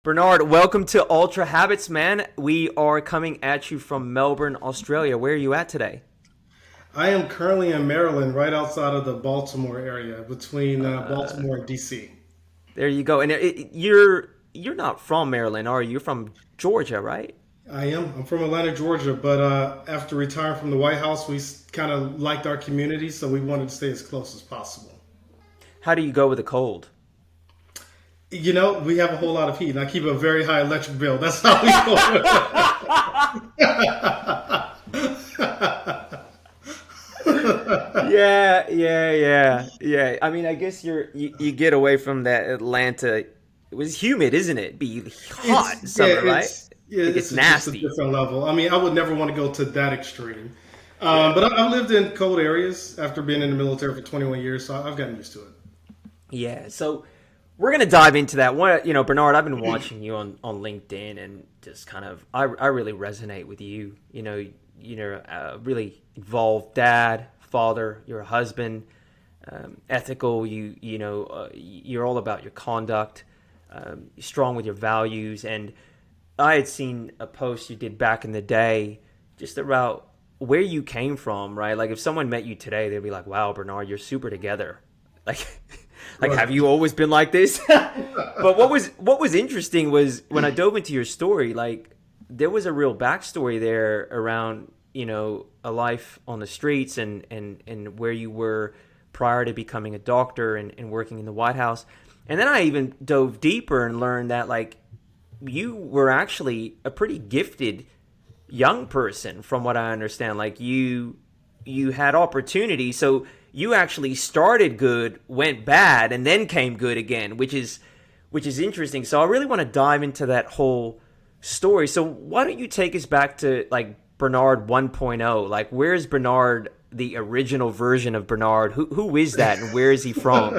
Bernard, welcome to Ultra Habits, man. We are coming at you from Melbourne, Australia. Where are you at today? I am currently in Maryland, right outside of the Baltimore area, between Baltimore and DC. There you go. And you're not from Maryland, are you? You're from Georgia, right? I am. I'm from Atlanta, Georgia, but after retiring from the White House, we kind of liked our community, so we wanted to stay as close as possible. How do you go with the cold? We have a whole lot of heat, and I keep a very high electric bill. That's how we go. Yeah. I mean, I guess you get away from that Atlanta. It was humid, isn't it? Be hot in summer, right? It gets It's just a nasty. different level. I mean, I would never want to go to that extreme. But I've lived in cold areas after being in the military for 21 years, so I've gotten used to it. Yeah. So we're gonna dive into that. Bernard, I've been watching you on LinkedIn and just kind of I really resonate with you. You're a really involved dad, father. You're a husband, ethical. You're all about your conduct. You're strong with your values. And I had seen a post you did back in the day, just about where you came from, right? Like if someone met you today, they'd be like, "Wow, Bernard, you're super together." Like, like Right. have you always been like this? But what was interesting was when I dove into your story, like there was a real backstory there around, a life on the streets and where you were prior to becoming a doctor and working in the White House. And then I even dove deeper and learned that like you were actually a pretty gifted young person from what I understand. Like you had opportunity, so you actually started good, went bad, and then came good again, which is interesting. So I really want to dive into that whole story. So why don't you take us back to like Bernard 1.0? Like where's Bernard, the original version of Bernard? Who is that and where is he from?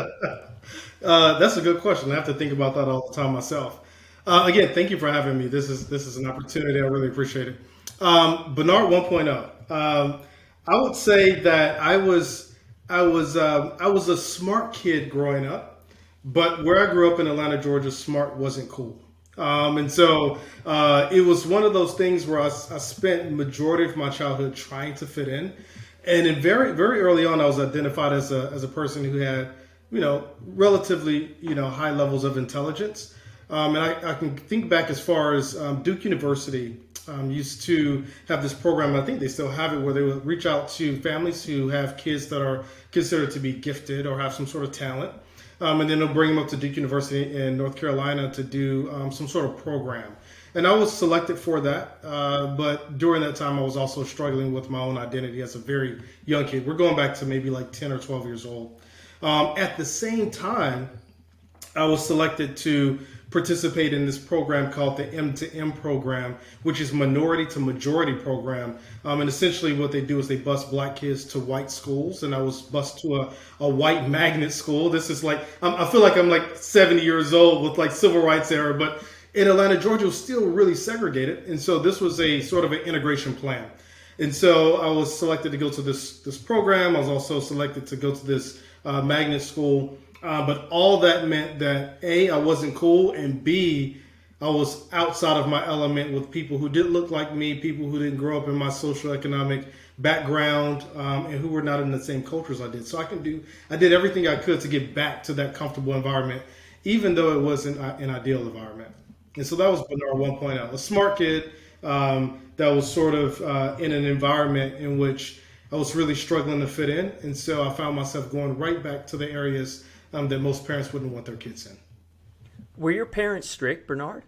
That's a good question. I have to think about that all the time myself. Again, thank you for having me. This is an opportunity. I really appreciate it. Bernard 1.0. I would say that I was a smart kid growing up, but where I grew up in Atlanta, Georgia, smart wasn't cool. It was one of those things where I spent majority of my childhood trying to fit in, and in very very early on, I was identified as a person who had relatively high levels of intelligence. And I can think back as far as Duke University used to have this program, and I think they still have it, where they would reach out to families who have kids that are considered to be gifted or have some sort of talent. And then they'll bring them up to Duke University in North Carolina to do some sort of program. And I was selected for that. But during that time, I was also struggling with my own identity as a very young kid. We're going back to maybe like 10 or 12 years old. At the same time, I was selected to participate in this program called the M to M program, which is minority to majority program. And essentially what they do is they bus black kids to white schools. And I was bused to a white magnet school. This is like, I feel like I'm like 70 years old with like civil rights era, but in Atlanta, Georgia was still really segregated. And so this was a sort of an integration plan. And so I was selected to go to this program. I was also selected to go to this magnet school. But all that meant that A, I wasn't cool, and B, I was outside of my element with people who didn't look like me, people who didn't grow up in my social economic background, and who were not in the same culture as I did. So I did everything I could to get back to that comfortable environment, even though it wasn't an ideal environment. And so that was Bernard 1.0, a smart kid that was sort of in an environment in which I was really struggling to fit in. And so I found myself going right back to the areas that most parents wouldn't want their kids in. Were your parents strict, Bernard?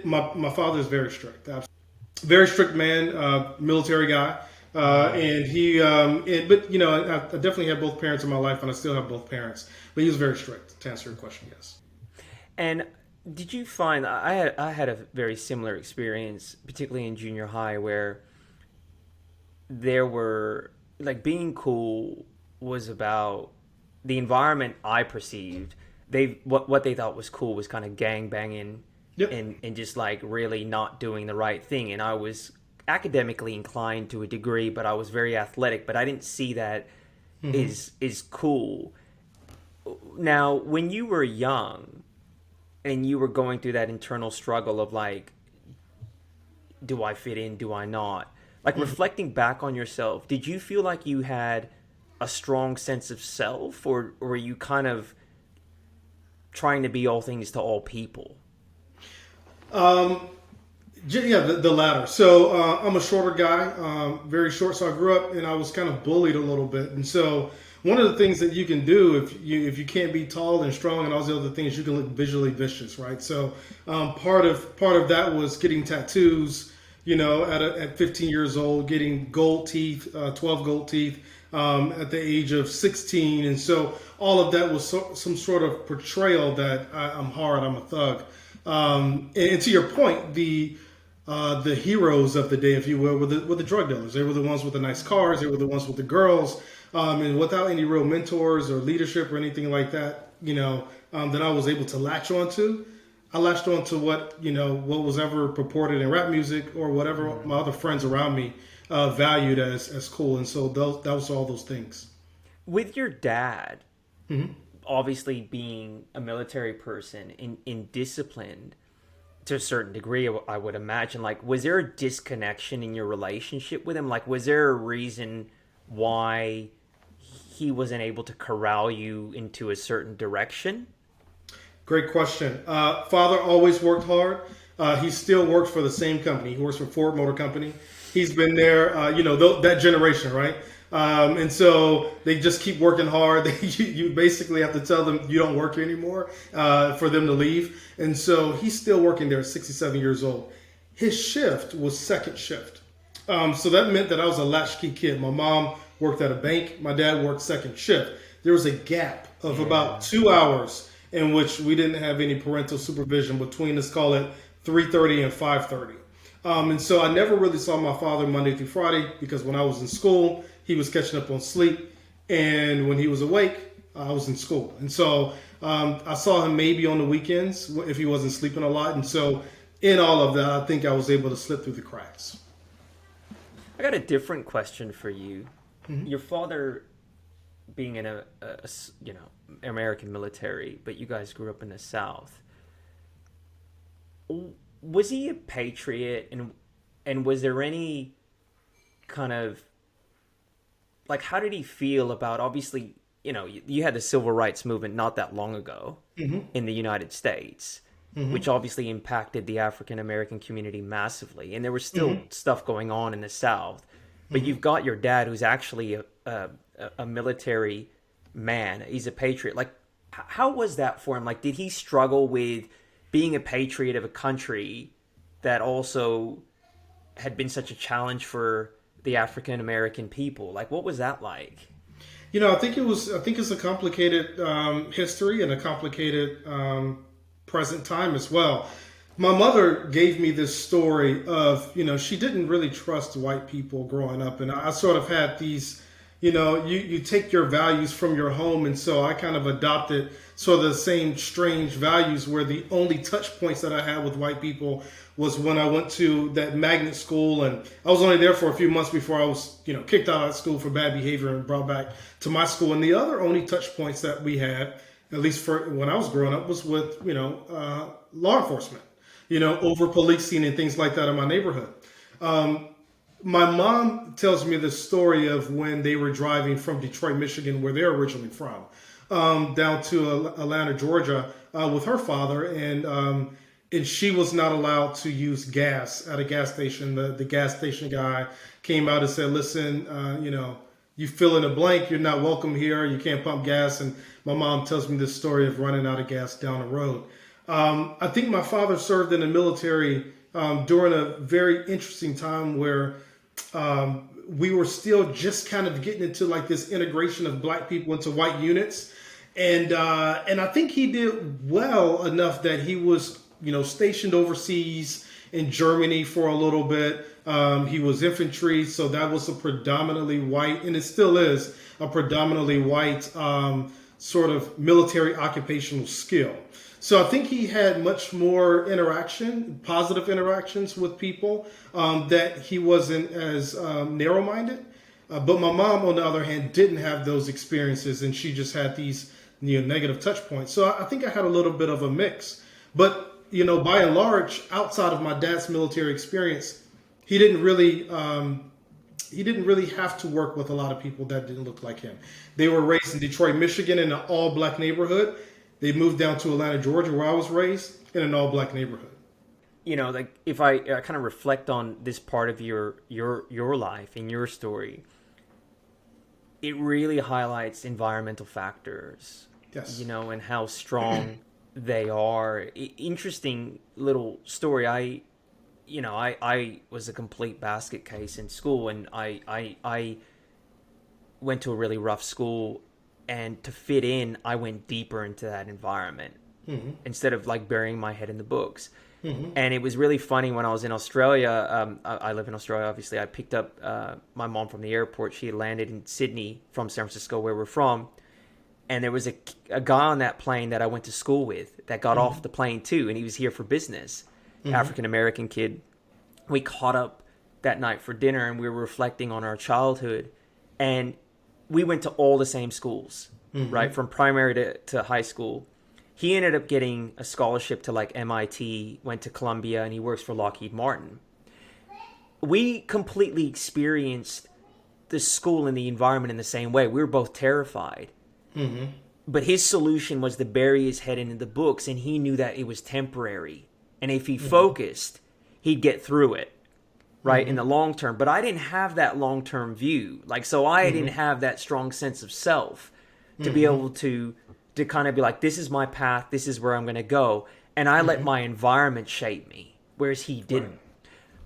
My father is very strict, very strict man, military guy, and I definitely had both parents in my life, and I still have both parents. But he was very strict. To answer your question, yes. And did you find I had a very similar experience, particularly in junior high, where there were like being cool was about the environment I perceived. What they thought was cool was kind of gang banging Yep. and just like really not doing the right thing. And I was academically inclined to a degree, but I was very athletic. But I didn't see that is cool. Now, when you were young, and you were going through that internal struggle of like, do I fit in? Do I not? Like reflecting back on yourself, did you feel like you had a strong sense of self, or were you kind of trying to be all things to all people? Yeah, the latter. So I'm a shorter guy, very short. So I grew up and I was kind of bullied a little bit. And so one of the things that you can do if you can't be tall and strong and all the other things, you can look visually vicious, right? So part of that was getting tattoos. At 15 years old, getting gold teeth, 12 gold teeth at the age of 16, and so all of that was some sort of portrayal that I'm hard, I'm a thug. And to your point, the heroes of the day, if you will, were the drug dealers. They were the ones with the nice cars. They were the ones with the girls. And without any real mentors or leadership or anything like that, that I was able to latch onto. I latched onto what was ever purported in rap music or whatever my other friends around me valued as cool. And so that was all those things. With your dad, obviously being a military person and disciplined to a certain degree, I would imagine, like, was there a disconnection in your relationship with him? Like, was there a reason why he wasn't able to corral you into a certain direction? Great question. Father always worked hard. He still works for the same company. He works for Ford Motor Company. He's been there, that generation, right? And so they just keep working hard. You basically have to tell them you don't work here anymore for them to leave. And so he's still working there at 67 years old. His shift was second shift. So that meant that I was a latchkey kid. My mom worked at a bank. My dad worked second shift. There was a gap of about 2 hours in which we didn't have any parental supervision between, let's call it 3:30 and 5:30. And so I never really saw my father Monday through Friday because when I was in school, he was catching up on sleep. And when he was awake, I was in school. And so I saw him maybe on the weekends if he wasn't sleeping a lot. And so in all of that, I think I was able to slip through the cracks. I got a different question for you. Your father being in a American military, but you guys grew up in the South. Was he a patriot, and was there any kind of, like, how did he feel about, obviously, you had the civil rights movement not that long ago in the United States, which obviously impacted the African American community massively, and there was still stuff going on in the South. But you've got your dad, who's actually a military man. He's a patriot. Like, how was that for him? Like, did he struggle with being a patriot of a country that also had been such a challenge for the African American people? Like, what was that like? I think it's a complicated history and a complicated present time as well. My mother gave me this story of, she didn't really trust white people growing up. And I sort of had these, you take your values from your home. And so I kind of adopted sort of the same strange values where the only touch points that I had with white people was when I went to that magnet school. And I was only there for a few months before I was, kicked out of school for bad behavior and brought back to my school. And the other only touch points that we had, at least for when I was growing up, was with, law enforcement. Over policing and things like that in my neighborhood. My mom tells me the story of when they were driving from Detroit, Michigan, where they're originally from, down to Atlanta, Georgia, with her father, and she was not allowed to use gas at a gas station. The gas station guy came out and said, "Listen, you fill in a blank. You're not welcome here. You can't pump gas." And my mom tells me this story of running out of gas down the road. I think my father served in the military during a very interesting time where we were still just kind of getting into like this integration of black people into white units. And I think he did well enough that he was, stationed overseas in Germany for a little bit. He was infantry, so that was a predominantly white, and it still is a predominantly white sort of military occupational skill. So I think he had much more positive interactions with people, that he wasn't as narrow-minded. But my mom, on the other hand, didn't have those experiences, and she just had these negative touch points. So I think I had a little bit of a mix. But, by and large, outside of my dad's military experience, he didn't really have to work with a lot of people that didn't look like him. They were raised in Detroit, Michigan, in an all-black neighborhood. They moved down to Atlanta, Georgia, where I was raised, in an all-black neighborhood. Like if I kind of reflect on this part of your life and your story, it really highlights environmental factors. Yes. And how strong they are. Interesting little story. I was a complete basket case in school, and I went to a really rough school, and to fit in, I went deeper into that environment instead of like burying my head in the books. And it was really funny when I was in Australia. I live in Australia, obviously. I picked up my mom from the airport. She had landed in Sydney from San Francisco, where we're from. And there was a guy on that plane that I went to school with that got off the plane too, and he was here for business. African-American kid. We caught up that night for dinner, and we were reflecting on our childhood. And we went to all the same schools, right? From primary to high school. He ended up getting a scholarship to like MIT, went to Columbia, and he works for Lockheed Martin. We completely experienced the school and the environment in the same way. We were both terrified. But his solution was to bury his head into the books, and he knew that it was temporary. And if he focused, he'd get through it, right, in the long term. But I didn't have that long-term view. So I didn't have that strong sense of self to be able to kind of be like, this is my path, this is where I'm going to go. And I let my environment shape me, whereas he didn't. Right.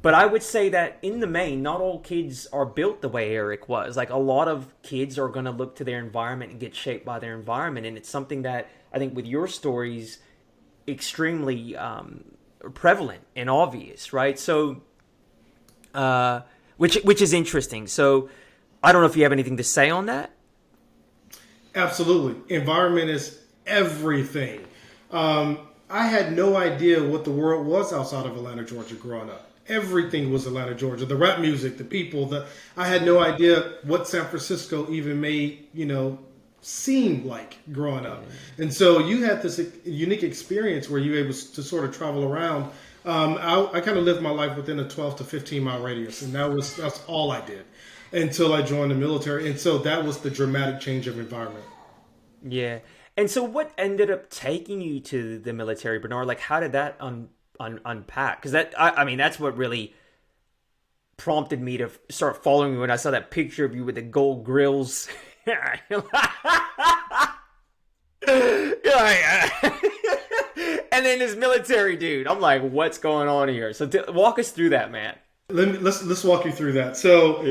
But I would say that in the main, not all kids are built the way Eric was. Like, a lot of kids are going to look to their environment and get shaped by their environment. And it's something that I think with your stories, extremely prevalent and obvious, right? So, which is interesting. So I don't know if you have anything to say on that. Absolutely. Environment is everything. I had no idea what the world was outside of Atlanta, Georgia growing up. Everything was Atlanta, Georgia. The rap music, the people, I had no idea what San Francisco even made, seem like growing up. And so you had this unique experience where you were able to sort of travel around. I kind of lived my life within a 12 to 15 mile radius, and that's all I did until I joined the military. And so that was the dramatic change of environment. Yeah. And so what ended up taking you to the military, Bernard? Like, how did that unpack? Because that's what really prompted me to start following you when I saw that picture of you with the gold grills. And then this military dude. I'm like, what's going on here? So walk us through that, man. Let's walk you through that. So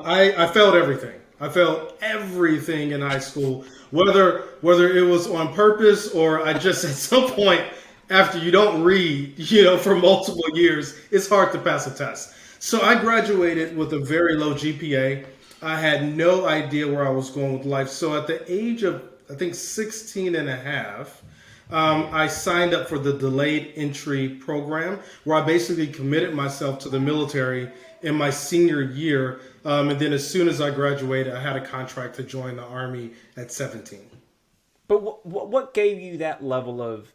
I failed everything. I failed everything in high school, whether it was on purpose or I just at some point after you don't read, for multiple years, it's hard to pass a test. So I graduated with a very low GPA. I had no idea where I was going with life. So at the age of, I think, 16 and a half, I signed up for the delayed entry program, where I basically committed myself to the military in my senior year. And then as soon as I graduated, I had a contract to join the Army at 17. But what gave you that level of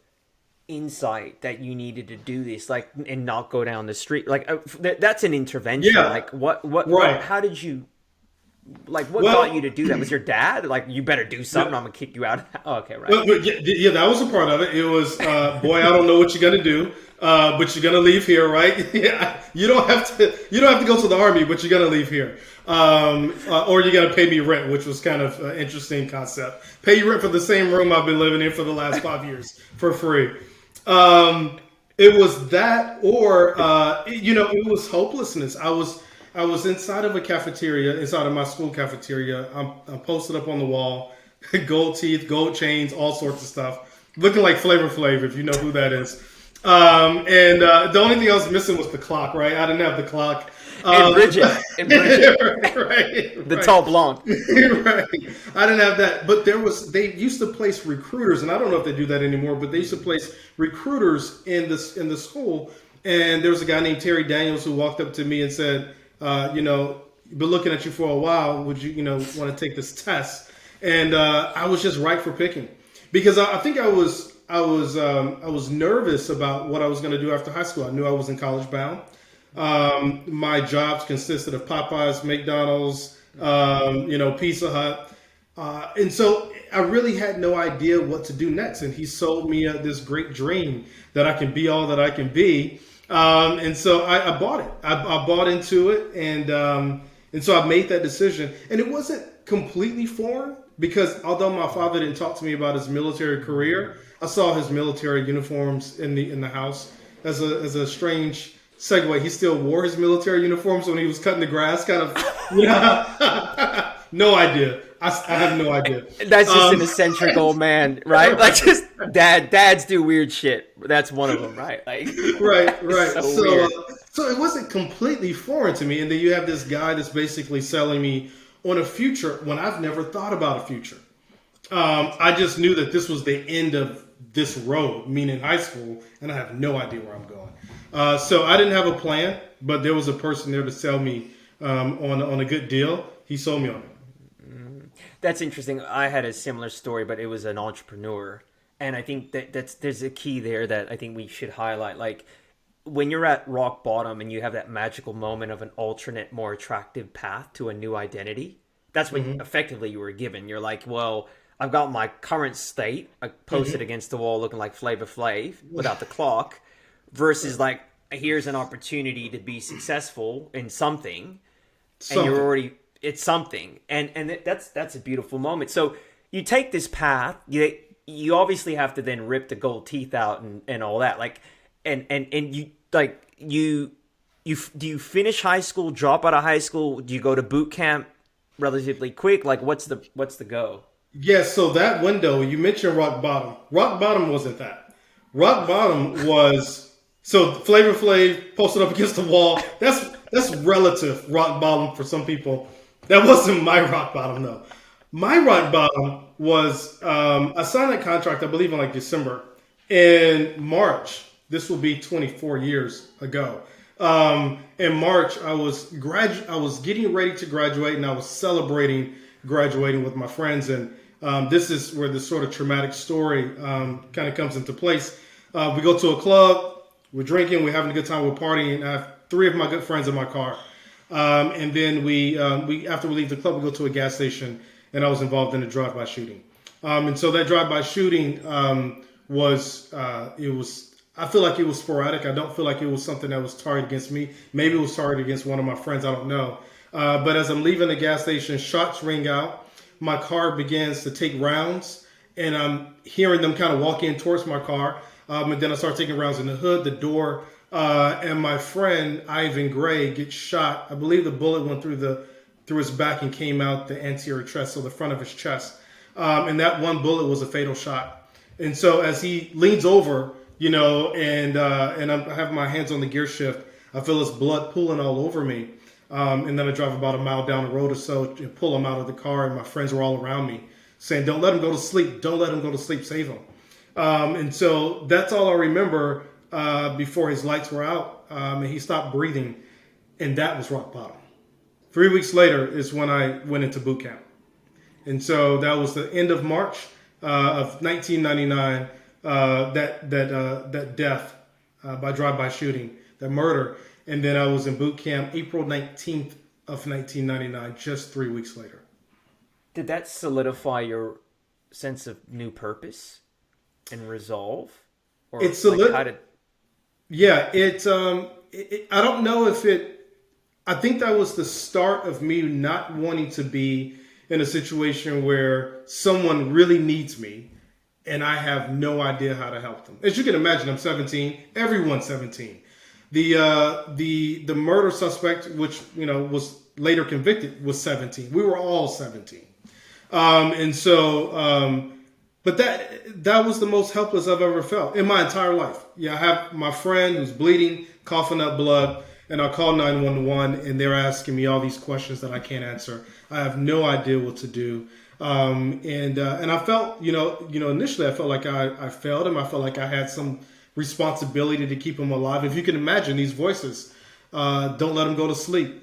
insight that you needed to do this, like, and not go down the street? Like, that's an intervention. Yeah. Like, what, right. How did you, like, what got you to do that? Was your dad like, you better do something, I'm gonna kick you out? Oh, okay, right. Well, yeah, that was a part of it. It was, boy, I don't know what you're gonna do, but you're gonna leave here, right? Yeah, you don't have to go to the Army, but you're gonna leave here, or you're gonna pay me rent, which was kind of an interesting concept. Pay you rent for the same room I've been living in for the last 5 years for free. It was that, or it was hopelessness. I was inside of a cafeteria, inside of my school cafeteria. I'm posted up on the wall, gold teeth, gold chains, all sorts of stuff, looking like Flavor Flav, if you know who that is. And the only thing I was missing was the clock, right? I didn't have the clock. And Bridget. Right. The tall blonde. Right. I didn't have that. But they used to place recruiters, and I don't know if they do that anymore, but they used to place recruiters in the school. And there was a guy named Terry Daniels who walked up to me and said, been looking at you for a while. Would you, want to take this test? And I was just right for picking, because I think I was was nervous about what I was going to do after high school. I knew I wasn't college bound. My jobs consisted of Popeyes, McDonald's, Pizza Hut. And so I really had no idea what to do next. And he sold me this great dream that I can be all that I can be. And so I bought it. I bought into it. And so I made that decision. And it wasn't completely foreign because although my father didn't talk to me about his military career, I saw his military uniforms in the house. As a strange segue, he still wore his military uniforms when he was cutting the grass, kind of. No idea. I have no idea. That's just an eccentric old man, right? Like just dads do weird shit. That's one of them, right? Like right. So So it wasn't completely foreign to me. And then you have this guy that's basically selling me on a future when I've never thought about a future. I just knew that this was the end of this road, meaning high school, and I have no idea where I'm going. So I didn't have a plan, but there was a person there to sell me on a good deal. He sold me on it. That's interesting. I had a similar story, but it was an entrepreneur. And I think there's a key there that I think we should highlight. Like when you're at rock bottom and you have that magical moment of an alternate, more attractive path to a new identity, that's when effectively you were given. You're like, well, I've got my current state. I posted against the wall looking like Flavor Flav without the clock versus like, here's an opportunity to be successful in something. And you're already... It's something, and that's a beautiful moment. So you take this path. You obviously have to then rip the gold teeth out and all that. Like, and you like you do you finish high school? Drop out of high school? Do you go to boot camp relatively quick? Like, what's the go? Yes. So that window you mentioned rock bottom. Rock bottom wasn't that. Rock bottom was so Flavor Flav posted up against the wall. That's relative rock bottom for some people. That wasn't my rock bottom, though. My rock bottom was I signed that contract, I believe, in like December. In March, this will be 24 years ago. In March, I was getting ready to graduate, and I was celebrating graduating with my friends. And this is where this sort of traumatic story kind of comes into place. We go to a club, we're drinking, we're having a good time, we're partying. I have 3 of my good friends in my car. And then we after we leave the club, we go to a gas station, and I was involved in a drive-by shooting. And so that drive-by shooting was I feel like it was sporadic. I don't feel like it was something that was targeted against me. Maybe it was targeted against one of my friends. I don't know. But as I'm leaving the gas station, shots ring out. My car begins to take rounds, and I'm hearing them kind of walk in towards my car. And then I start taking rounds in the hood, the door. And my friend Ivan Gray gets shot. I believe the bullet went through his back and came out the anterior chest, so the front of his chest. And that one bullet was a fatal shot. And so as he leans over, and I have my hands on the gear shift, I feel his blood pooling all over me. And then I drive about a mile down the road or so and pull him out of the car, and my friends were all around me saying, "Don't let him go to sleep. Don't let him go to sleep. Save him." And so that's all I remember. Before his lights were out, and he stopped breathing, and that was rock bottom. 3 weeks later is when I went into boot camp, and so that was the end of March of 1999. That death by drive-by shooting, that murder, and then I was in boot camp April 19th of 1999, just 3 weeks later. Did that solidify your sense of new purpose and resolve? Or it's solidified. Yeah, I don't know if I think that was the start of me not wanting to be in a situation where someone really needs me and I have no idea how to help them. As you can imagine, I'm 17. Everyone's 17. The murder suspect, which was later convicted, was 17. We were all 17. But that was the most helpless I've ever felt in my entire life. Yeah, I have my friend who's bleeding, coughing up blood, and I call 911, and they're asking me all these questions that I can't answer. I have no idea what to do. And I felt, initially I felt like I failed him. I felt like I had some responsibility to keep him alive. If you can imagine these voices, don't let him go to sleep,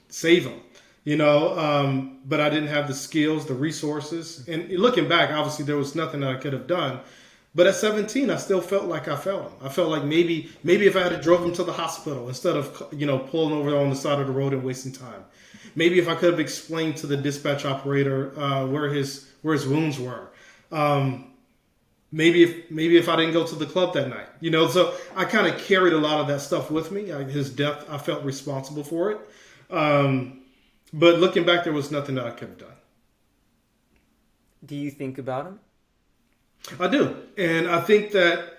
save him. But I didn't have the skills, the resources. And looking back, obviously there was nothing that I could have done. But at 17, I still felt like I failed him. I felt like maybe if I had drove him to the hospital instead of pulling over on the side of the road and wasting time. Maybe if I could have explained to the dispatch operator where his wounds were. Maybe if I didn't go to the club that night, So I kind of carried a lot of that stuff with me. His death, I felt responsible for it. But looking back, there was nothing that I could have done. Do you think about him? I do, and I think that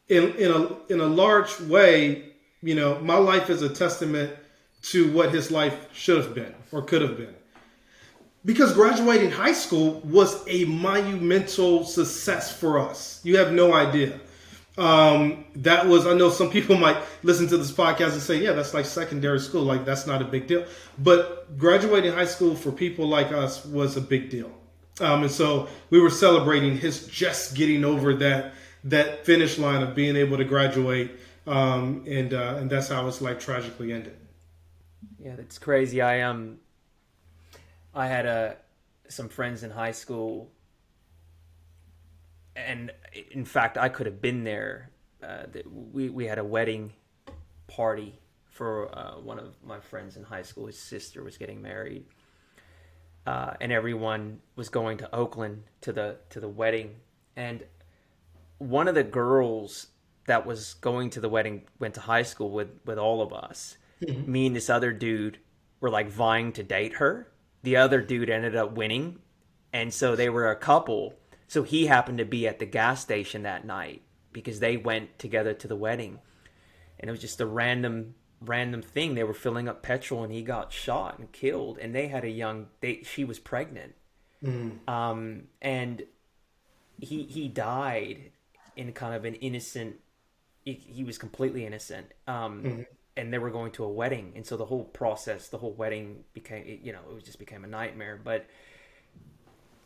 in a large way, my life is a testament to what his life should have been or could have been. Because graduating high school was a monumental success for us. You have no idea. That was, I know some people might listen to this podcast and say, yeah, that's like secondary school. Like, that's not a big deal. But graduating high school for people like us was a big deal. And so we were celebrating his just getting over that finish line of being able to graduate. And that's how his life tragically ended. Yeah, that's crazy. I had some friends in high school, and in fact, I could have been there. We had a wedding party for one of my friends in high school. His sister was getting married, and everyone was going to Oakland to the wedding. And one of the girls that was going to the wedding went to high school with all of us. Mm-hmm. Me and this other dude were like vying to date her. The other dude ended up winning, and so they were a couple. So he happened to be at the gas station that night because they went together to the wedding. And it was just a random thing. They were filling up petrol, and he got shot and killed. And they had she was pregnant. Mm. And he died in kind of an innocent. He was completely innocent. Mm-hmm. And they were going to a wedding, and so the whole wedding became, it just became a nightmare. But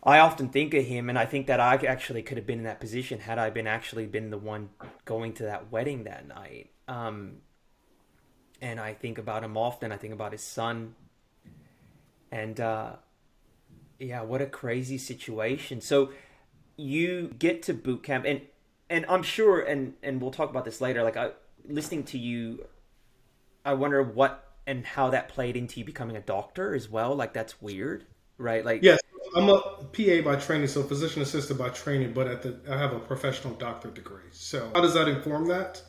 I often think of him, and I think that I actually could have been in that position had I been the one going to that wedding that night. And I think about him often. I think about his son, and what a crazy situation. So you get to boot camp, and I'm sure, and we'll talk about this later. Like listening to you, I wonder what and how that played into you becoming a doctor as well. Like, that's weird, right? Like, yes, I'm a PA by training, so physician assistant by training, but I have a professional doctorate degree. So how does that inform that?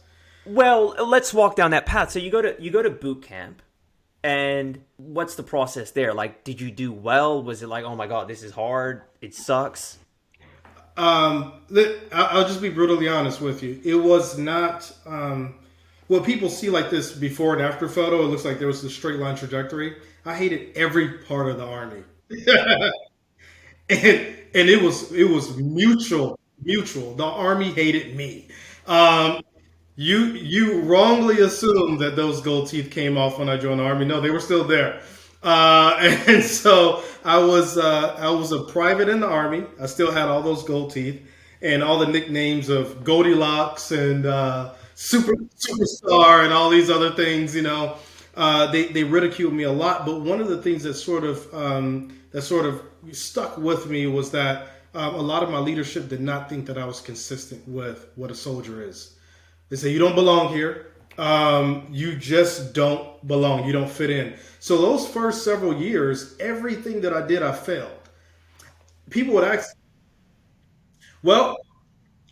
Well, let's walk down that path. So you go to boot camp, and what's the process there? Like, did you do well? Was it like, oh my God, this is hard, it sucks? I'll just be brutally honest with you. It was not. What people see like this before and after photo, it looks like there was a straight line trajectory. I hated every part of the Army. and it was mutual. The Army hated me. You wrongly assumed that those gold teeth came off when I joined the Army. No, they were still there. And so I was a private in the Army. I still had all those gold teeth and all the nicknames of Goldilocks and superstar and all these other things. They ridiculed me a lot. But one of the things that sort of stuck with me was that a lot of my leadership did not think that I was consistent with what a soldier is. They say, you don't belong here. You just don't belong. You don't fit in. So those first several years, everything that I did, I failed. People would ask, well,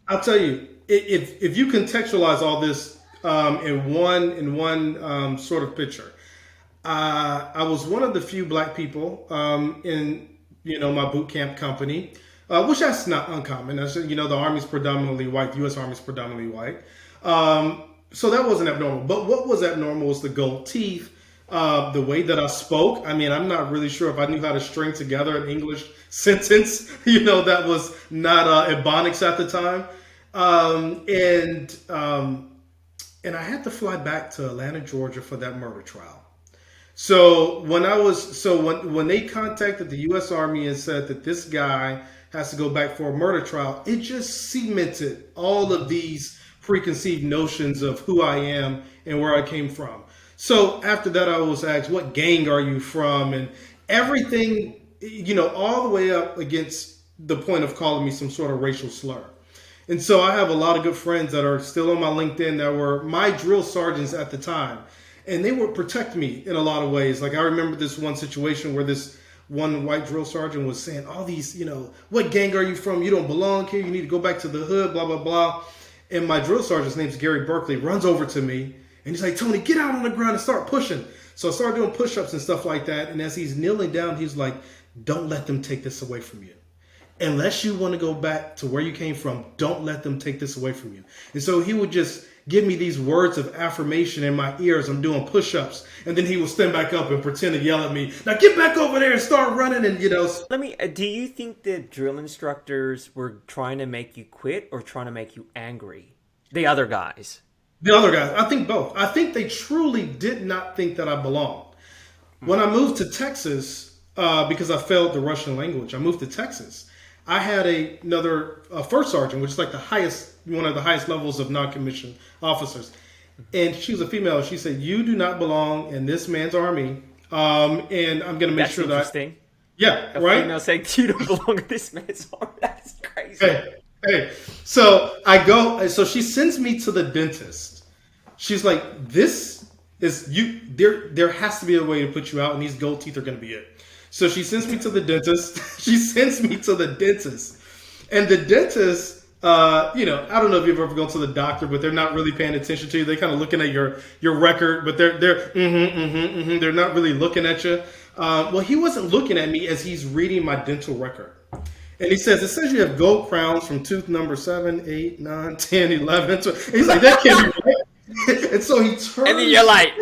I'll tell you, if you contextualize all this in one sort of picture, I was one of the few black people in my boot camp company, which that's not uncommon. That's, the Army's predominantly white, the U.S. Army's predominantly white. So that wasn't abnormal. But what was abnormal was the gold teeth, the way that I spoke. I mean, I'm not really sure if I knew how to string together an English sentence, that was not Ebonics at the time. And I had to fly back to Atlanta, Georgia for that murder trial. So when they contacted the U.S. Army and said that this guy has to go back for a murder trial, it just cemented all of these preconceived notions of who I am and where I came from. So after that, I was asked, what gang are you from? And everything, all the way up against the point of calling me some sort of racial slur. And so I have a lot of good friends that are still on my LinkedIn that were my drill sergeants at the time. And they would protect me in a lot of ways. Like I remember this one situation where this one white drill sergeant was saying all these, what gang are you from? You don't belong here. You need to go back to the hood, blah, blah, blah. And my drill sergeant's name's Gary Berkeley, runs over to me and he's like, Tony, get out on the ground and start pushing. So I started doing push-ups and stuff like that. And as he's kneeling down, he's like, don't let them take this away from you. Unless you want to go back to where you came from, don't let them take this away from you. And so he would just give me these words of affirmation in my ears. I'm doing push-ups. And then he would stand back up and pretend to yell at me. Now get back over there and start running. And, do you think the drill instructors were trying to make you quit or trying to make you angry? The other guys. I think both. I think they truly did not think that I belonged. When I moved to Texas, because I failed the Russian language, I moved to Texas. I had another first sergeant, which is like one of the highest levels of non-commissioned officers. And she was a female. She said, you do not belong in this man's army. And I'm going to make sure that. Yeah, right? Female saying, you don't belong in this man's army. That's crazy. Hey. So I go, so she sends me to the dentist. She's like, this is you. There has to be a way to put you out, and these gold teeth are going to be it. So she sends me to the dentist. And the dentist, I don't know if you've ever gone to the doctor, but they're not really paying attention to you. They're kind of looking at your record, but they're not really looking at you. Well, he wasn't looking at me as he's reading my dental record. And he says, it says you have gold crowns from tooth number 7, 8, 9, 10, 11. 12. He's like, that can't be right. And so he turns. And then you're like.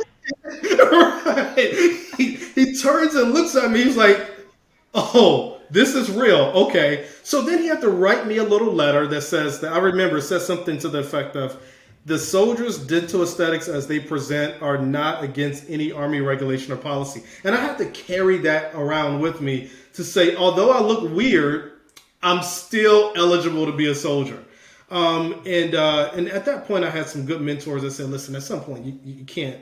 Right. He turns and looks at me. He's like, oh, this is real. Okay. So then he had to write me a little letter that says, says something to the effect of, the soldiers' dental aesthetics as they present are not against any Army regulation or policy. And I had to carry that around with me to say, although I look weird, I'm still eligible to be a soldier. And at that point, I had some good mentors that said, listen, at some point, you can't.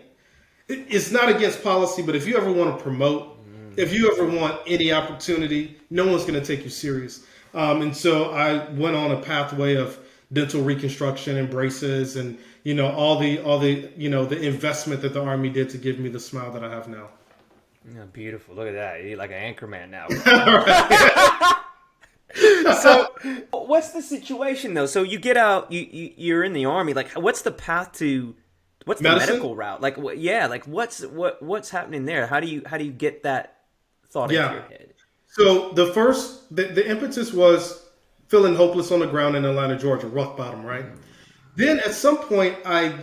It's not against policy, but if you ever want to promote, if you ever want any opportunity, no one's going to take you serious. And so I went on a pathway of dental reconstruction and braces and, all the the investment that the Army did to give me the smile that I have now. Oh, beautiful. Look at that. You're like an anchorman now. So what's the situation though? So you get out, you're in the Army. Like what's the path to, what's the medical route? Like, what's happening there? How do you get that thought into your head? So the impetus was feeling hopeless on the ground in Atlanta, Georgia, rock bottom, right? Then at some point I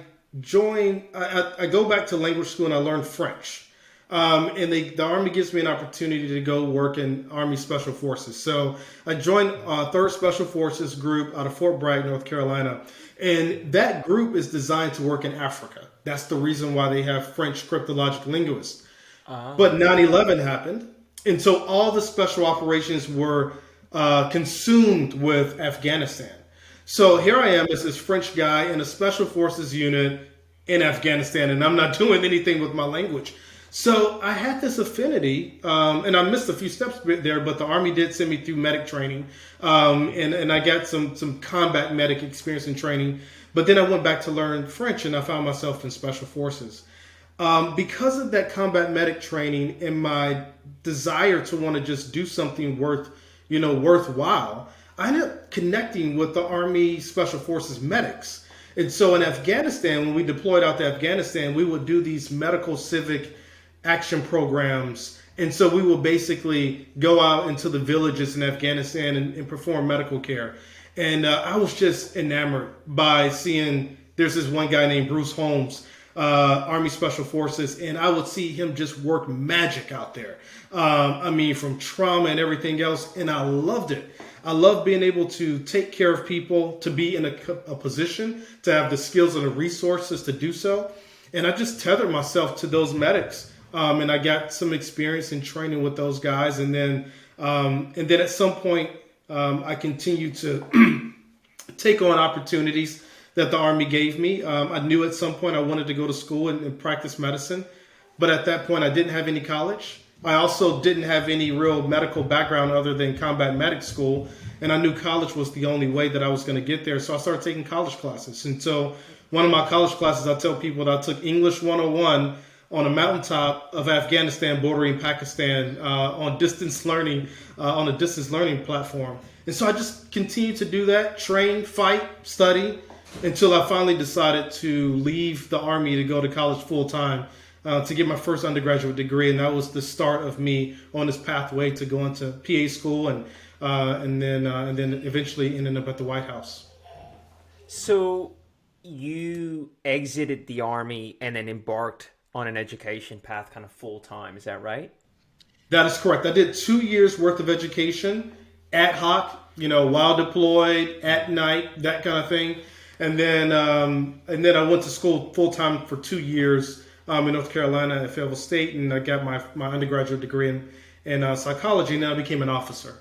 go back to language school and I learned French. And the Army gives me an opportunity to go work in Army Special Forces. So I joined 3rd Special Forces group out of Fort Bragg, North Carolina. And that group is designed to work in Africa. That's the reason why they have French cryptologic linguists. But 9/11 happened. And so all the special operations were consumed with Afghanistan. So here I am as this French guy in a Special Forces unit in Afghanistan, and I'm not doing anything with my language. So I had this affinity, and I missed a few steps there, but the Army did send me through medic training, and I got some combat medic experience and training. But then I went back to learn French, and I found myself in Special Forces. Because of that combat medic training and my desire to want to just do something worthwhile, I ended up connecting with the Army Special Forces medics. And so in Afghanistan, when we deployed out to Afghanistan, we would do these medical civic action programs. And so we will basically go out into the villages in Afghanistan and perform medical care. And I was just enamored by seeing, there's this one guy named Bruce Holmes, Army Special Forces, and I would see him just work magic out there. From trauma and everything else. And I loved it. I love being able to take care of people, to be in a position, to have the skills and the resources to do so. And I just tethered myself to those medics. And I got some experience in training with those guys. And then at some point, I continued to take on opportunities that the Army gave me. I knew at some point I wanted to go to school and practice medicine. But at that point, I didn't have any college. I also didn't have any real medical background other than combat medic school, and I knew college was the only way that I was going to get there. So I started taking college classes. And so one of my college classes, I tell people that I took English 101 on a mountaintop of Afghanistan bordering Pakistan on distance learning, on a distance learning platform. And so I just continued to do that, train, fight, study, until I finally decided to leave the Army to go to college full time to get my first undergraduate degree, and that was the start of me on this pathway to go into PA school, and then eventually ended up at the White House. So you exited the Army and then embarked on an education path kind of full time. Is that right? That is correct. I did 2 years worth of education, ad hoc, while deployed, at night, that kind of thing, and then I went to school full time for 2 years. In North Carolina at Fayetteville State, and I got my undergraduate degree in psychology, and then I became an officer.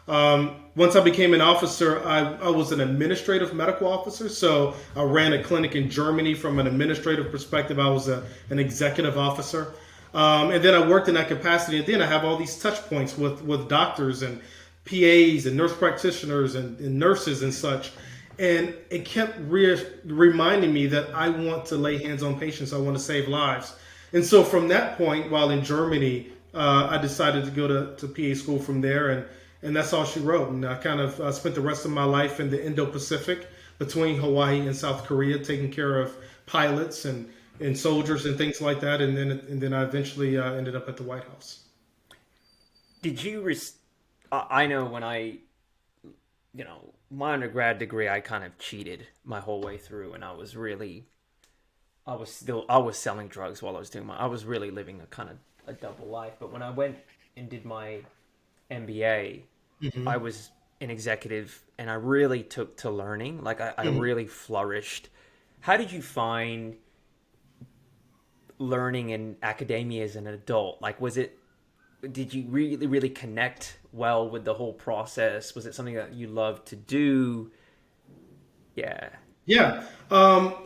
Once I became an officer, I was an administrative medical officer, so I ran a clinic in Germany from an administrative perspective. I was an executive officer. And then I worked in that capacity, and then I have all these touch points with doctors and PAs and nurse practitioners and nurses and such. And it kept reminding me that I want to lay hands on patients. I want to save lives. And so from that point, while in Germany, I decided to go to PA school from there. And that's all she wrote. And I kind of spent the rest of my life in the Indo-Pacific between Hawaii and South Korea, taking care of pilots and soldiers and things like that. And then I eventually ended up at the White House. Did you, I know when my undergrad degree, I kind of cheated my whole way through, and I was selling drugs while I was doing I was really living a kind of a double life. But when I went and did my MBA, I was an executive, and I really took to learning. Like I really flourished. How did you find learning in academia as an adult? Like, did you really, really connect well with the whole process? Was it something that you loved to do? Yeah. Yeah.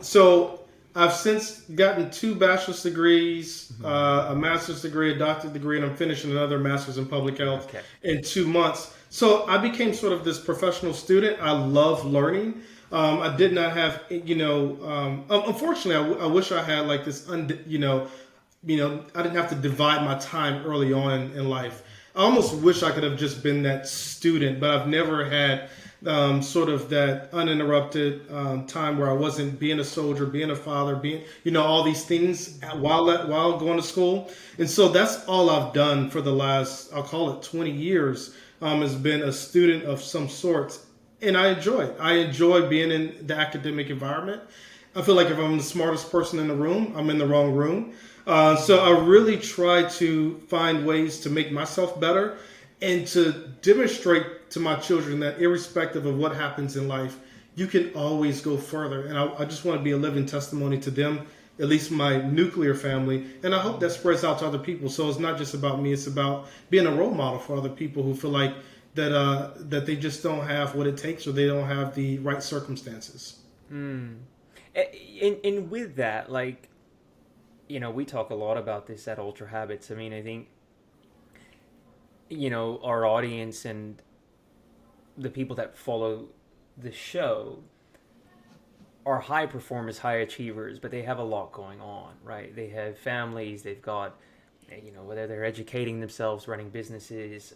So I've since gotten 2 bachelor's degrees, a master's degree, a doctorate degree, and I'm finishing another master's in public health in 2 months. So I became sort of this professional student. I love learning. I did not have, unfortunately, I wish I had like this, I didn't have to divide my time early on in life. I almost wish I could have just been that student, but I've never had sort of that uninterrupted time where I wasn't being a soldier, being a father, being, all these things while going to school. And so that's all I've done for the last, I'll call it 20 years, has been a student of some sort. And I enjoy it. I enjoy being in the academic environment. I feel like if I'm the smartest person in the room, I'm in the wrong room. So I really try to find ways to make myself better and to demonstrate to my children that irrespective of what happens in life, you can always go further. And I just want to be a living testimony to them, at least my nuclear family. And I hope that spreads out to other people. So it's not just about me. It's about being a role model for other people who feel like that they just don't have what it takes, or they don't have the right circumstances. And with that, like, we talk a lot about this at Ultrahabits. I mean, I think, our audience and the people that follow the show are high performers, high achievers, but they have a lot going on, right? They have families, they've got, whether they're educating themselves, running businesses,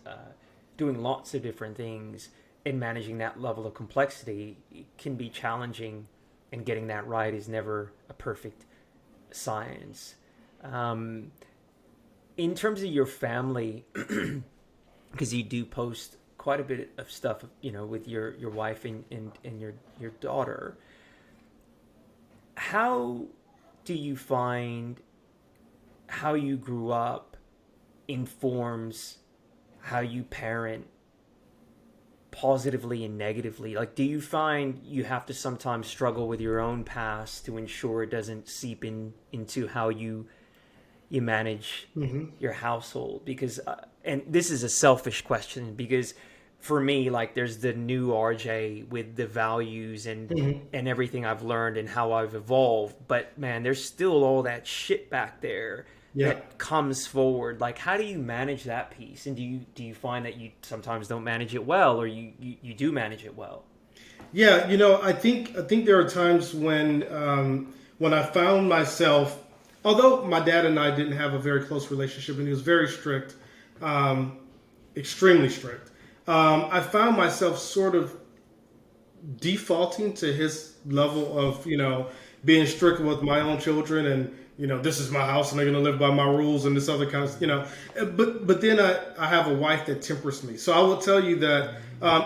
doing lots of different things, and managing that level of complexity can be challenging, and getting that right is never a perfect science. In terms of your family, because you do post quite a bit of stuff, with your wife and your daughter, how do you find how you grew up informs how you parent positively and negatively? Like, do you find you have to sometimes struggle with your own past to ensure it doesn't seep into how you manage your household? Because and this is a selfish question, because for me, like, there's the new RJ with the values and everything I've learned and how I've evolved, but man, there's still all that shit back there Yeah. that comes forward. Like, how do you manage that piece? And do you find that you sometimes don't manage it well, or you do manage it well? Yeah, I think there are times when I found myself, although my dad and I didn't have a very close relationship, and he was very strict, extremely strict. I found myself sort of defaulting to his level of, being strict with my own children, and this is my house and they're going to live by my rules and this other kind of, but then I have a wife that tempers me. So I will tell you that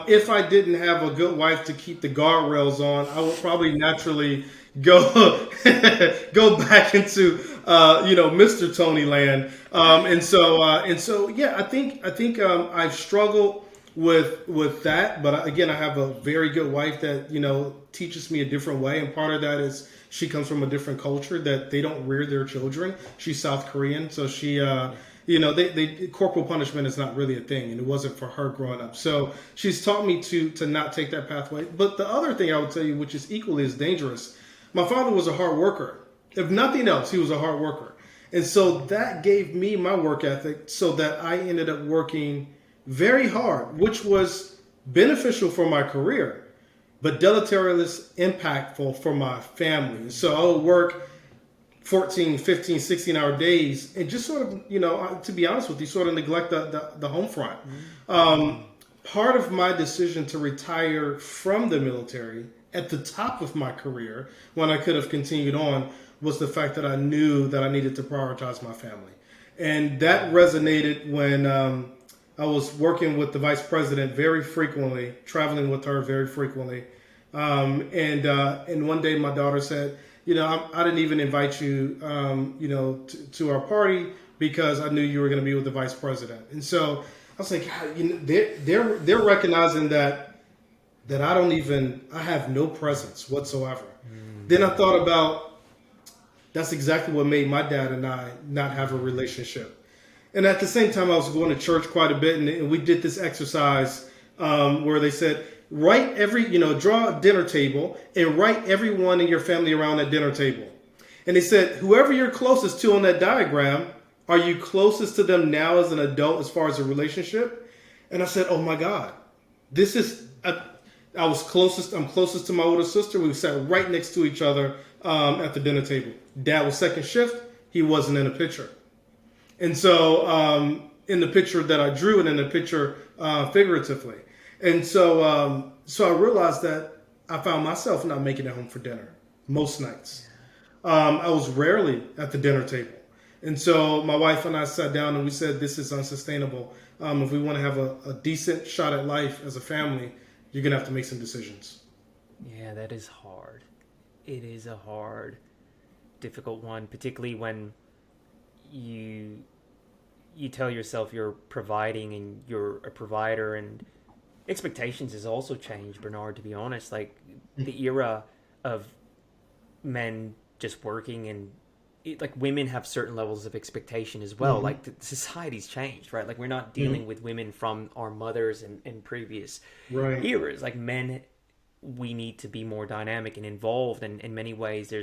if I didn't have a good wife to keep the guardrails on, I would probably naturally go go back into Mr. Toney land. And so yeah, I think I've struggled with that, but again, I have a very good wife that teaches me a different way, and part of that is she comes from a different culture that they don't rear their children. She's South Korean, so she they corporal punishment is not really a thing, and it wasn't for her growing up. So she's taught me to not take that pathway. But the other thing I would tell you, which is equally as dangerous, my father was a hard worker. If nothing else, he was a hard worker, and so that gave me my work ethic, so that I ended up working very hard, which was beneficial for my career, but deleterious impactful for my family. So I would work 14, 15, 16-hour days and just sort of, to be honest with you, sort of neglect the home front. Part of my decision to retire from the military at the top of my career, when I could have continued on, was the fact that I knew that I needed to prioritize my family. And that resonated when I was working with the vice president very frequently, traveling with her very frequently. And one day my daughter said, I didn't even invite you, to our party because I knew you were going to be with the vice president. And so I was like, God, they're recognizing that I have no presence whatsoever. Then I thought about, that's exactly what made my dad and I not have a relationship. And at the same time, I was going to church quite a bit, and we did this exercise where they said, draw a dinner table and write everyone in your family around that dinner table. And they said, whoever you're closest to on that diagram, are you closest to them now as an adult as far as a relationship? And I said, oh my God, I'm closest to my older sister. We sat right next to each other at the dinner table. Dad was second shift. He wasn't in a picture. And so in the picture that I drew, and in the picture figuratively. And so I realized that I found myself not making it home for dinner most nights. I was rarely at the dinner table. And so my wife and I sat down and we said, this is unsustainable. If we want to have a decent shot at life as a family, you're going to have to make some decisions. Yeah, that is hard. It is a hard, difficult one, particularly when you tell yourself you're providing and you're a provider, and expectations has also changed, Bernard, to be honest. Like the era of men just working, and like women have certain levels of expectation as well. Like the society's changed, right? Like we're not dealing with women from our mothers and previous eras. Like men, we need to be more dynamic and involved, and in many ways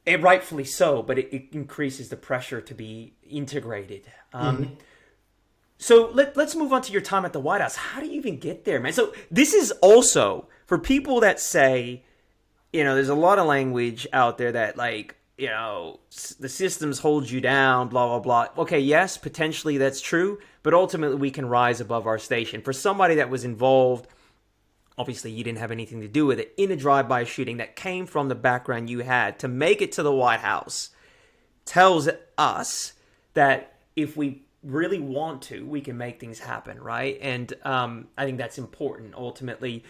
and rightfully so, but it increases the pressure to be integrated. So let's move on to your time at the White House. How do you even get there, man? So this is also for people that say, there's a lot of language out there that like, the systems hold you down, blah, blah, blah. Okay, yes, potentially that's true, but ultimately we can rise above our station. For somebody that was involved, obviously you didn't have anything to do with it, in a drive-by shooting that came from the background you had, to make it to the White House tells us that if we really want to, we can make things happen, right? And I think that's important. Ultimately,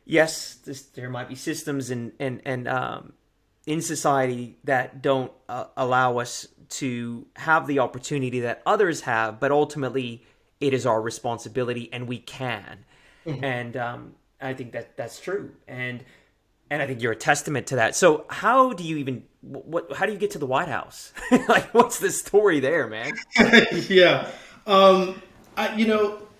yes, there might be systems and in society that don't allow us to have the opportunity that others have, but ultimately it is our responsibility, and we can. And I think that's true, and I think you're a testament to that. So how do you even how do you get to the White House? Like, what's the story there, man? Yeah, I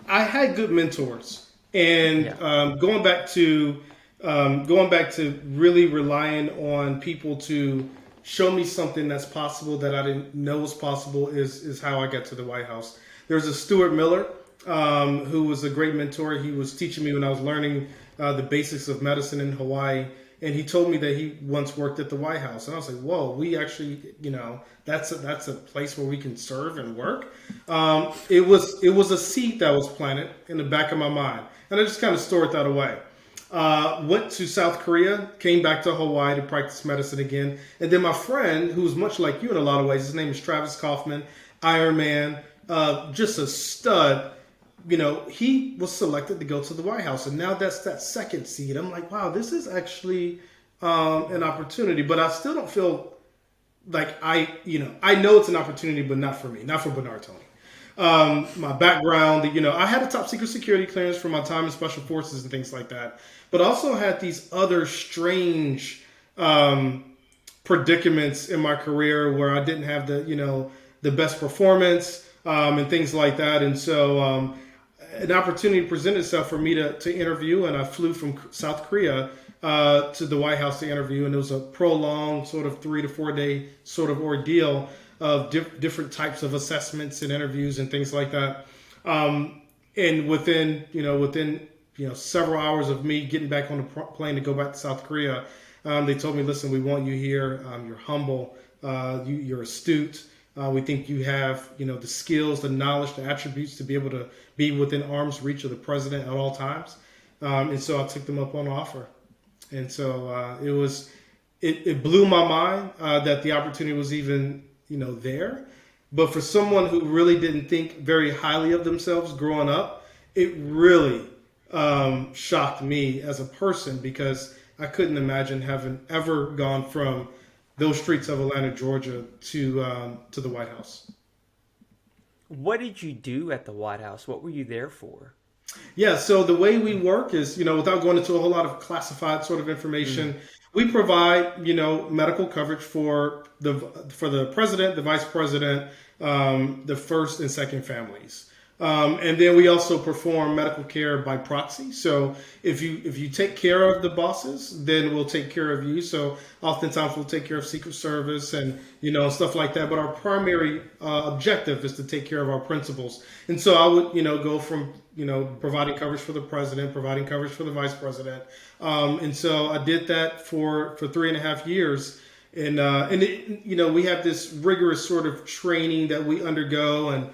had good mentors, and going back to really relying on people to show me something that's possible that I didn't know was possible is how I got to the White House. There's a Stuart Miller who was a great mentor. He was teaching me when I was learning the basics of medicine in Hawaii. And he told me that he once worked at the White House. And I was like, whoa, we actually, that's a place where we can serve and work. It was a seed that was planted in the back of my mind. And I just kind of stored that away. Went to South Korea, came back to Hawaii to practice medicine again. And then my friend, who's much like you in a lot of ways, his name is Travis Kaufman, Iron Man, just a stud. He was selected to go to the White House. And now that's that second seed. I'm like, wow, this is actually an opportunity. But I still don't feel like I know it's an opportunity, but not for me, not for Bernard Toney. My background, I had a top secret security clearance for my time in special forces and things like that. But I also had these other strange predicaments in my career where I didn't have the best performance and things like that. And so an opportunity presented itself for me to interview, and I flew from South Korea to the White House to interview, and it was a prolonged sort of 3 to 4 day sort of ordeal of different types of assessments and interviews and things like that. And within several hours of me getting back on the plane to go back to South Korea, they told me, listen, we want you here. You're humble. You're astute. We think you have, the skills, the knowledge, the attributes to be able to be within arm's reach of the president at all times. And so I took them up on offer. And so it blew my mind that the opportunity was even, there. But for someone who really didn't think very highly of themselves growing up, it really shocked me as a person, because I couldn't imagine having ever gone from those streets of Atlanta, Georgia, to the White House. What did you do at the White House? What were you there for? Yeah, so the way we work is, without going into a whole lot of classified sort of information, we provide, medical coverage for the president, the vice president, the first and second families. And then we also perform medical care by proxy. So if you take care of the bosses, then we'll take care of you. So oftentimes we'll take care of Secret Service and, stuff like that. But our primary objective is to take care of our principals. And so I would, go from, providing coverage for the president, providing coverage for the vice president. And so I did that for 3.5 years. And we have this rigorous sort of training that we undergo and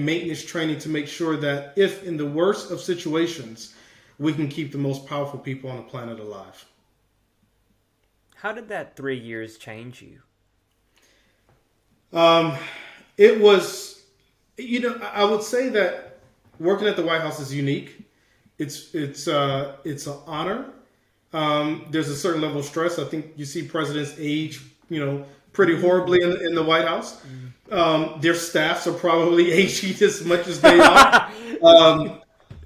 maintenance training to make sure that if in the worst of situations, we can keep the most powerful people on the planet alive. How did that 3 years change you? It was, I would say that working at the White House is unique. It's an honor. There's a certain level of stress. I think you see presidents age, pretty horribly in the White House. Their staffs are probably aging as much as they are.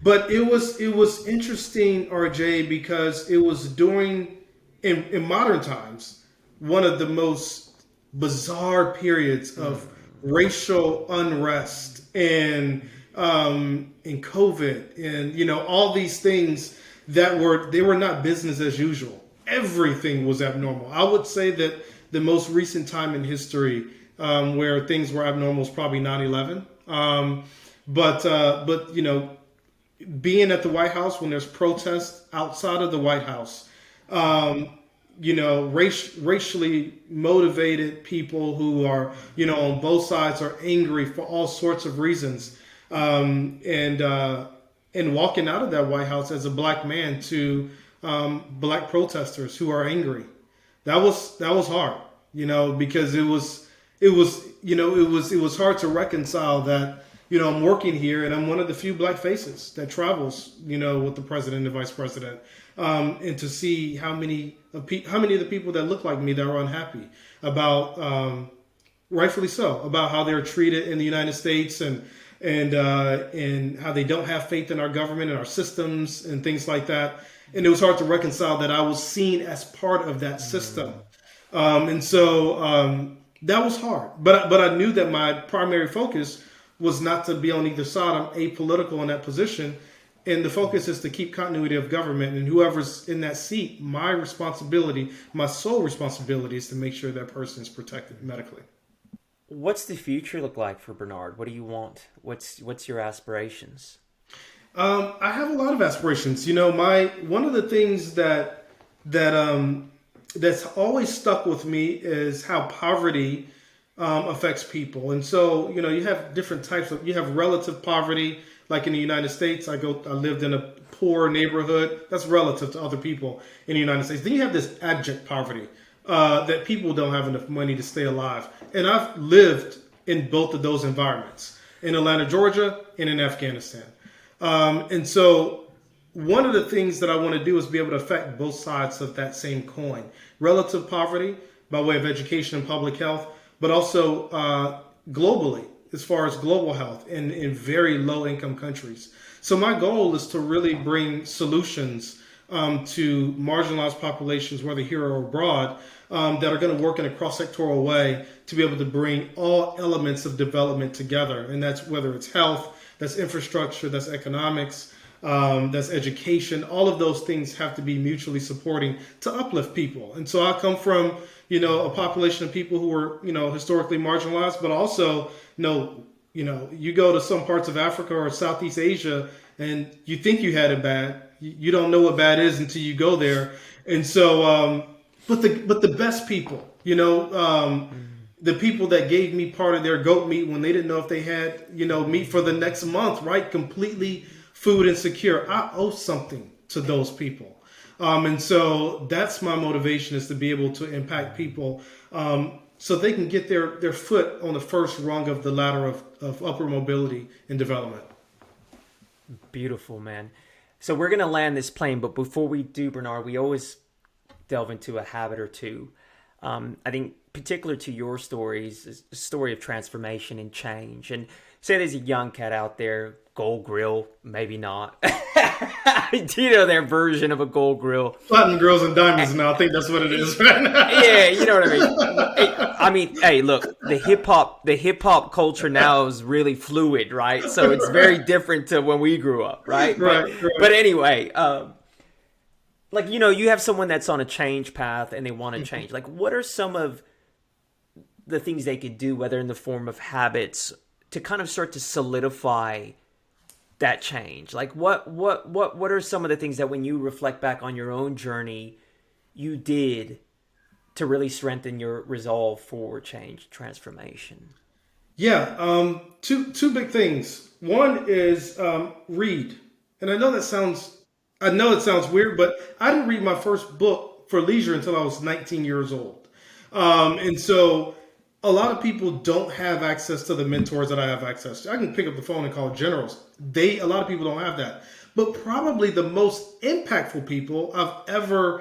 But it was interesting, RJ, because it was during, in modern times, one of the most bizarre periods of racial unrest and COVID and, all these things that they were not business as usual. Everything was abnormal. I would say that the most recent time in history where things were abnormal is probably 9/11. But being at the White House when there's protests outside of the White House, racially motivated people who are, on both sides are angry for all sorts of reasons. And walking out of that White House as a black man to black protesters who are angry, that was hard, because it was hard to reconcile that, I'm working here and I'm one of the few black faces that travels, with the president and the vice president, and to see how many of the people that look like me that are unhappy about, rightfully so, about how they're treated in the United States and how they don't have faith in our government and our systems and things like that. And it was hard to reconcile that I was seen as part of that system. And so that was hard. But I knew that my primary focus was not to be on either side. I'm apolitical in that position. And the focus is to keep continuity of government, and whoever's in that seat, my responsibility, my sole responsibility is to make sure that person is protected medically. What's the future look like for Bernard? What do you want? What's your aspirations? I have a lot of aspirations. One of the things that's always stuck with me is how poverty affects people. And so, you have different types of, you have relative poverty, like in the United States. I lived in a poor neighborhood. That's relative to other people in the United States. Then you have this abject poverty, that people don't have enough money to stay alive. And I've lived in both of those environments, in Atlanta, Georgia, and in Afghanistan. And so one of the things that I want to do is be able to affect both sides of that same coin. Relative poverty by way of education and public health, but also globally, as far as global health in very low income countries. So my goal is to really bring solutions to marginalized populations, whether here or abroad, that are going to work in a cross-sectoral way to be able to bring all elements of development together. And that's whether it's health, that's infrastructure, that's economics, that's education. All of those things have to be mutually supporting to uplift people. And so I come from, a population of people who were, historically marginalized, but also, you go to some parts of Africa or Southeast Asia and you think you had it bad. You don't know what bad is until you go there. And so, but the best people, the people that gave me part of their goat meat when they didn't know if they had, meat for the next month, right? Completely food insecure. I owe something to those people. And so that's my motivation, is to be able to impact people so they can get their foot on the first rung of the ladder of upward mobility and development. Beautiful, man. So we're going to land this plane, but before we do, Bernard, we always delve into a habit or two. I think particular to your stories is a story of transformation and change. And say there's a young cat out there, gold grill, maybe not. Their version of a gold grill. Platinum grills and diamonds now. I think that's what it is right now. Yeah, you know what I mean? Hey, look, the hip hop culture now is really fluid, right? So it's very different to when we grew up, right? Right. But anyway, you have someone that's on a change path and they want to change. Like, what are some of the things they could do, whether in the form of habits, to kind of start to solidify that change? Like, what are some of the things that when you reflect back on your own journey, you did to really strengthen your resolve for change, transformation? Yeah, two big things. One is read, and I know it sounds weird, but I didn't read my first book for leisure until I was 19 years old, and so a lot of people don't have access to the mentors that I have access to. I can pick up the phone and call generals. A lot of people don't have that. But probably the most impactful people I've ever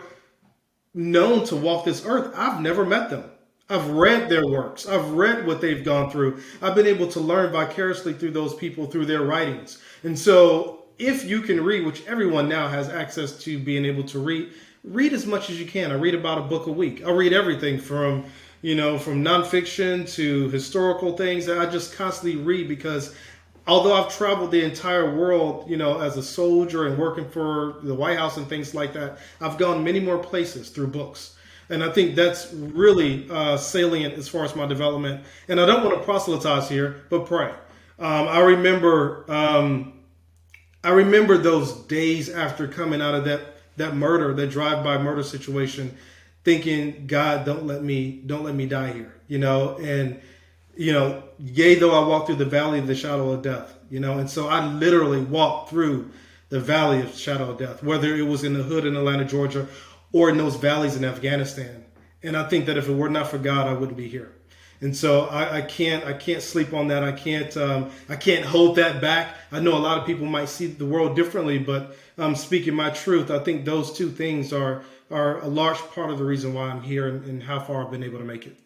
known to walk this earth, I've never met them. I've read their works. I've read what they've gone through. I've been able to learn vicariously through those people, through their writings. And so if you can read, which everyone now has access to being able to read as much as you can. I read about a book a week. I read everything from nonfiction to historical things that I just constantly read, because although I've traveled the entire world, as a soldier and working for the White House and things like that, I've gone many more places through books. And I think that's really salient as far as my development. And I don't want to proselytize here, but pray. I remember those days after coming out of that drive-by murder situation, thinking, God, don't let me die here, and, yea, though I walk through the valley of the shadow of death, and so I literally walked through the valley of shadow of death, whether it was in the hood in Atlanta, Georgia, or in those valleys in Afghanistan. And I think that if it were not for God, I wouldn't be here. And so I can't sleep on that. I can't hold that back. I know a lot of people might see the world differently, but speaking my truth, I think those two things are a large part of the reason why I'm here and how far I've been able to make it.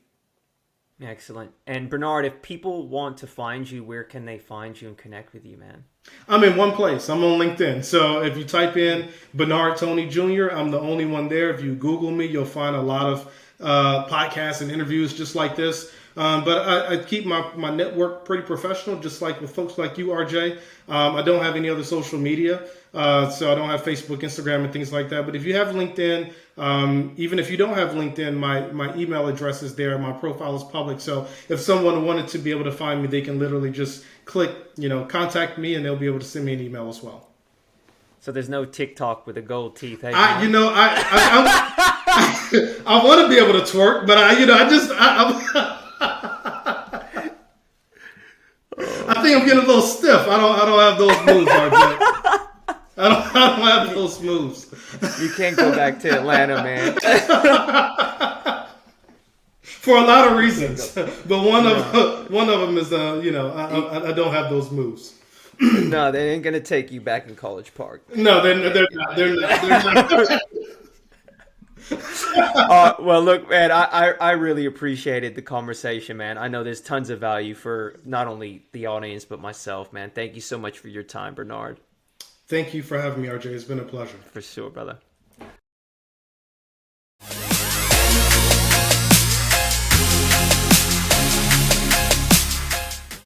Excellent. And Bernard, if people want to find you, where can they find you and connect with you, man? I'm in one place. I'm on LinkedIn. So if you type in Bernard Toney Jr., I'm the only one there. If you Google me, you'll find a lot of podcasts and interviews just like this. But I keep my network pretty professional, just like with folks like you, RJ. I don't have any other social media, so I don't have Facebook, Instagram, and things like that. But if you have LinkedIn, even if you don't have LinkedIn, my email address is there. My profile is public. So if someone wanted to be able to find me, they can literally just click, contact me, and they'll be able to send me an email as well. So there's no TikTok with the gold teeth. Hey, I want to be able to twerk, but I think I'm getting a little stiff. I don't have those moves, RJ. I don't have those moves. You can't go back to Atlanta, man. For a lot of reasons, but one of them is I don't have those moves. No, they ain't gonna take you back in College Park. No, they're not. They're not. Well, look, man, I really appreciated the conversation, man. I know there's tons of value for not only the audience, but myself, man. Thank you so much for your time, Bernard. Thank you for having me, RJ. It's been a pleasure. For sure, brother.